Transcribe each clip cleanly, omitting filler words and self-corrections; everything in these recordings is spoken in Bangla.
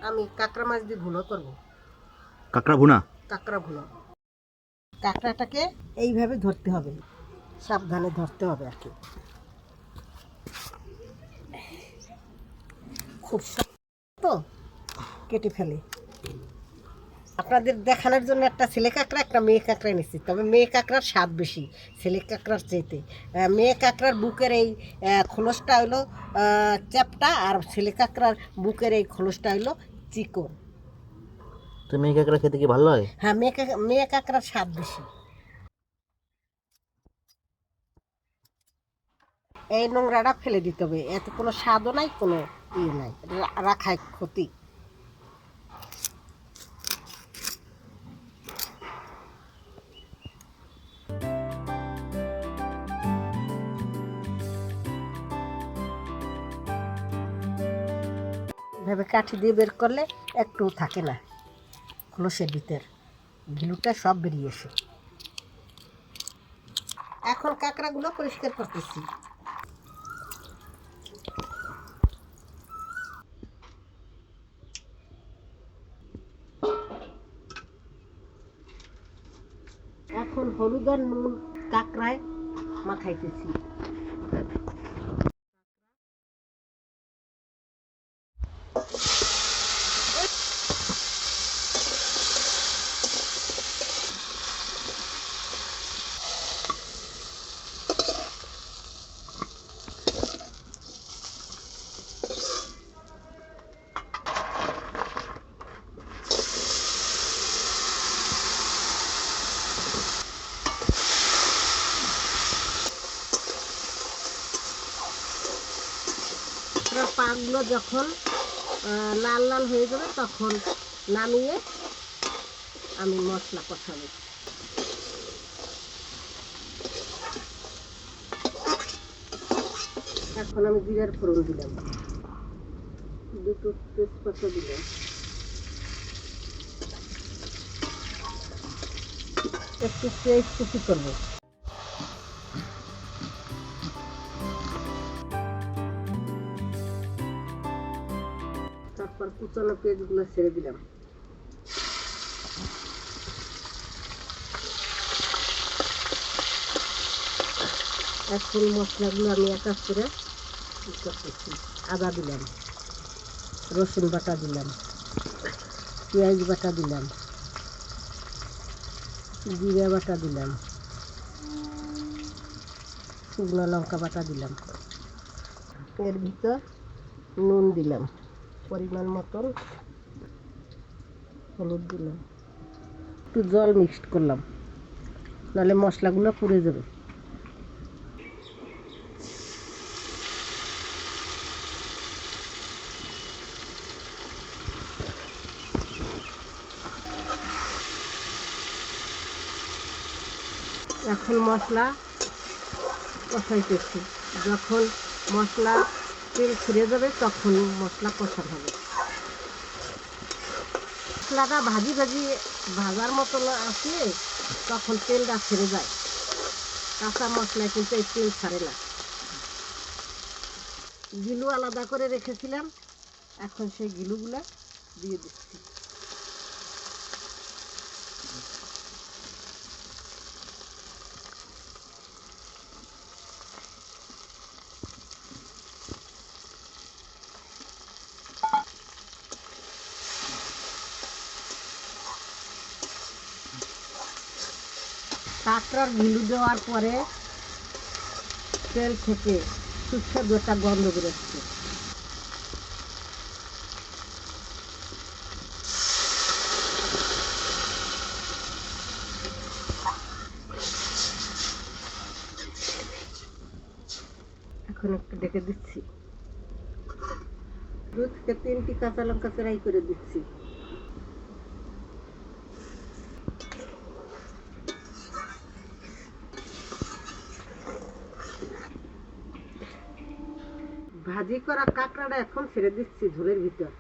আমি কাঁকড়া মাছ দিয়ে ভুনা করব। কাঁকড়া ভুনা? কাঁকড়া ভুনা। কাঁকড়াটাকে এইভাবে ধরতে হবে, সাবধানে ধরতে হবে আর কি। খুব শক্ত, কেটে ফেলে। আপনাদের দেখানোর জন্য একটা ছেলে কাঁকড়া একটা মেয়ে কাঁকড়া নিচ্ছি, তবে মেয়ে কাঁকড়ার স্বাদ বেশি ছেলে কাঁকড়ার চাইতে। মেয়ে কাঁকড়ার বুকের এই খোলসটা হইলো চ্যাপটা, আর ছেলে কাঁকড়ার বুকের এই খোলসটা হইলো চিকন। তো মেয়ে কাঁকড়া খেতে কি ভালো লাগে? হ্যাঁ, মেয়ে কাঁকড়ার স্বাদ বেশি। এই নোংরাটা ফেলে দিতে হবে, এতে কোনো স্বাদও নাই, কোনো ইয়ে নাই, রাখায় ক্ষতি। এভাবে কাঠি দিয়ে বের করলে একটু থাকে না, খোলসের ভিতর ঘিলুটা সব বেরিয়ে আসে। এখন কাঁকড়াগুলো পরিষ্কার করতেছি। এখন হলুদ আর নুন কাঁকড়ায় মাখাইতেছি। পাগুলো যখন লাল লাল হয়ে যাবে তখন নামিয়ে আমি মশলা কষাবো। এখন আমি জিরার ফোড়ন দিলাম, দুটো তেজপাতা দিলাম, একটু পেঁয়াজ কুচি করবো। তারপর কুচানো পেঁয়াজগুলো ছেড়ে দিলাম। এখন মশলাগুলো আমি এক এক করে করতেছি। আদা দিলাম, রসুন বাটা দিলাম, পেঁয়াজ বাটা দিলাম, জিরা বাটা দিলাম, শুকনো লঙ্কা বাটা দিলাম, এর ভিতর নুন দিলাম, পরিমাণ মতন হলুদ দিলাম, একটু জল মিক্সড করলাম, নাহলে মশলাগুলো পুড়ে যাবে। এখন মশলা কষাইতেছি, যখন মশলা তেল ছেড়ে যাবে তখন মশলা কষানো হবে। মশলাটা ভাজার মতো আসলে তখন তেলটা ছেড়ে যায়, কাঁচা মশলায় কিন্তু এই তেল ছাড়ে না। গিলু আলাদা করে রেখেছিলাম, এখন সেই গিলুগুলা দিয়ে দিচ্ছি। কাঁকড়ার গিলু দেওয়ার পরে তেল থেকে সুস্বাদু একটা গন্ধ বেরোচ্ছে। এখন একটু ডেকে দিচ্ছি, 2 থেকে 3টি কাঁচা লঙ্কা চেরাই করে দিচ্ছি। ভাজি করা কাঁকড়াটা এখন ছেড়ে দিচ্ছি ঝোলের ভিতর।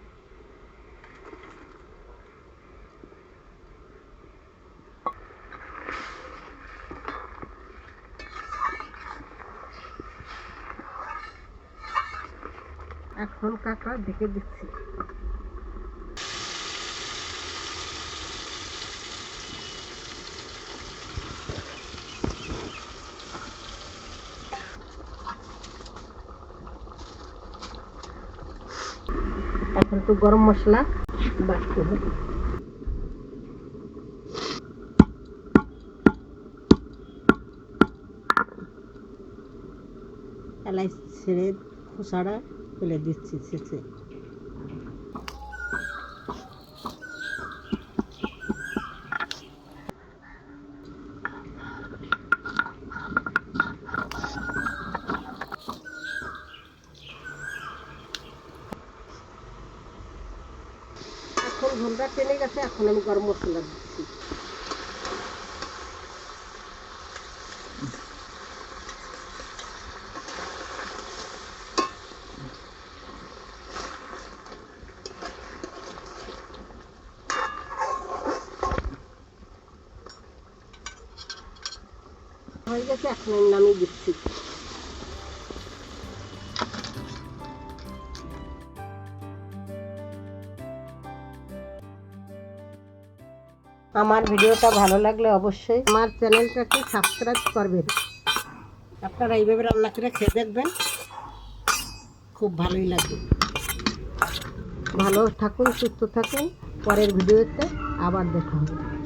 এখন কাঁকড়া ঢেকে দিচ্ছি। এখন একটু গরম মশলা বাটতে হবে। এলাচ ছেড়ে খোসাটা ফেলে দিচ্ছি ছেঁচে। এখন ঝোলটা টেনে গেছে, এখন আমি গরম মশলা দিচ্ছি। হয়ে গেছে, এখন আমি নামিয়ে দিচ্ছি। আমার ভিডিওটা ভালো লাগলে অবশ্যই আমার চ্যানেলটাকে সাবস্ক্রাইব করবেন। আপনারা এইভাবে রান্না করে খেয়ে দেখবেন, খুব ভালোই লাগবে। ভালো থাকুন, সুস্থ থাকুন। পরের ভিডিওতে আবার দেখা হবে।